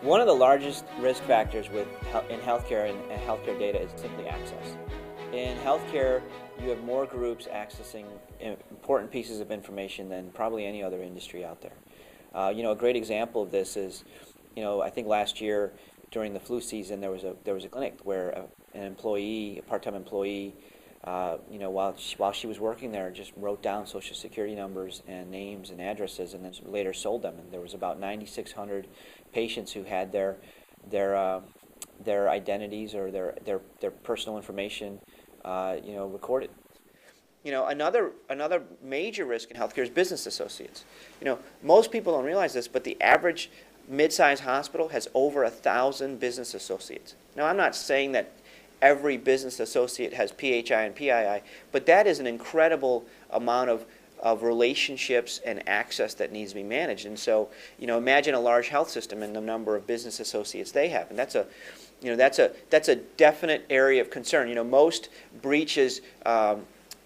One of the largest risk factors in healthcare and healthcare data is simply access. In healthcare, you have more groups accessing important pieces of information than probably any other industry out there. A great example of this is, I think last year during the flu season there was a clinic where a part-time employee, while she was working there, just wrote down Social Security numbers and names and addresses, and then later sold them. And there was about 9,600 patients who had their identities or their personal information, recorded. Another major risk in healthcare is business associates. Most people don't realize this, but the average mid-sized hospital has over 1,000 business associates. Now, I'm not saying that every business associate has PHI and PII, but that is an incredible amount of relationships and access that needs to be managed. And so, imagine a large health system and the number of business associates they have, and that's a definite area of concern. Most breaches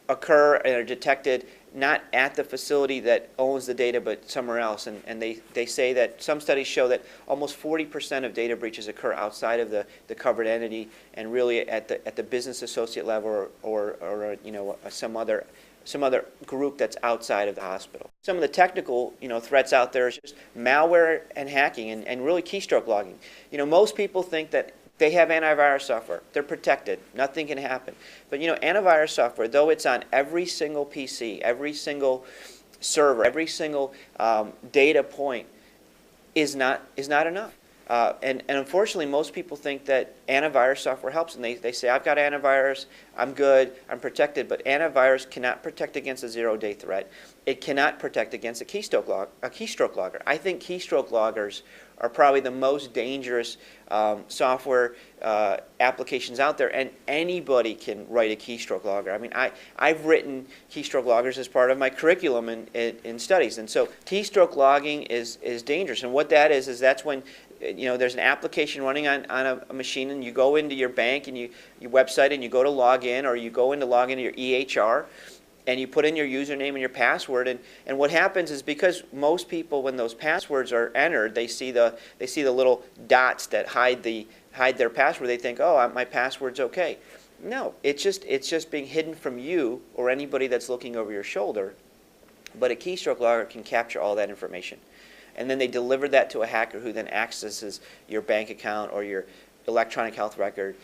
occur and are detected not at the facility that owns the data, but somewhere else. And they say that some studies show that almost 40% of data breaches occur outside of the covered entity, and really at the business associate level or some other group that's outside of the hospital. Some of the technical threats out there is just malware and hacking and really keystroke logging. Most people think that they have antivirus software. They're protected. Nothing can happen. But antivirus software, though it's on every single PC, every single server, every single data point, is not enough. And unfortunately, most people think that antivirus software helps, and they say, I've got antivirus, I'm good, I'm protected. But antivirus cannot protect against a zero-day threat. It cannot protect against a keystroke logger. I think keystroke loggers are probably the most dangerous software applications out there, and anybody can write a keystroke logger. I mean, I've written keystroke loggers as part of my curriculum in studies, and so keystroke logging is dangerous. And what that is that's when there's an application running on a machine, and you go into your bank and your website and you go to log in, or you go in to log into your EHR, and you put in your username and your password, and what happens is, because most people, when those passwords are entered, they see the little dots that hide their password. They think, oh, my password's okay. No, it's just being hidden from you or anybody that's looking over your shoulder. But a keystroke logger can capture all that information, and then they deliver that to a hacker who then accesses your bank account or your electronic health record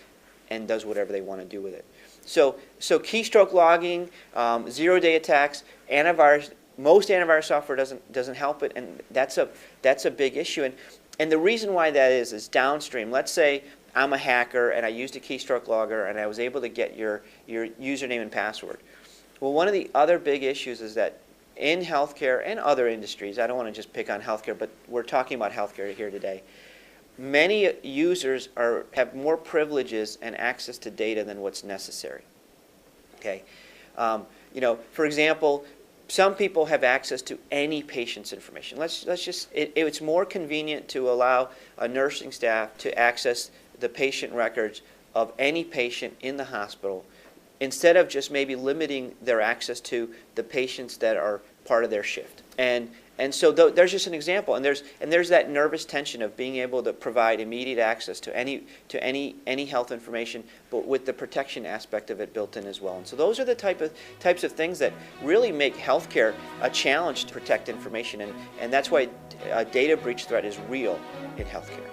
and does whatever they want to do with it. So keystroke logging, zero-day attacks, antivirus. Most antivirus software doesn't help it, and that's a big issue. And the reason why that is downstream. Let's say I'm a hacker and I used a keystroke logger and I was able to get your username and password. Well, one of the other big issues is that in healthcare and other industries, I don't want to just pick on healthcare, but we're talking about healthcare here today. Many users have more privileges and access to data than what's necessary. Okay, for example, some people have access to any patient's information. It's more convenient to allow a nursing staff to access the patient records of any patient in the hospital, instead of just maybe limiting their access to the patients that are part of their shift. And so there's just an example, and there's that nervous tension of being able to provide immediate access to any health information, but with the protection aspect of it built in as well. And so those are the types of things that really make healthcare a challenge to protect information, and that's why a data breach threat is real in healthcare.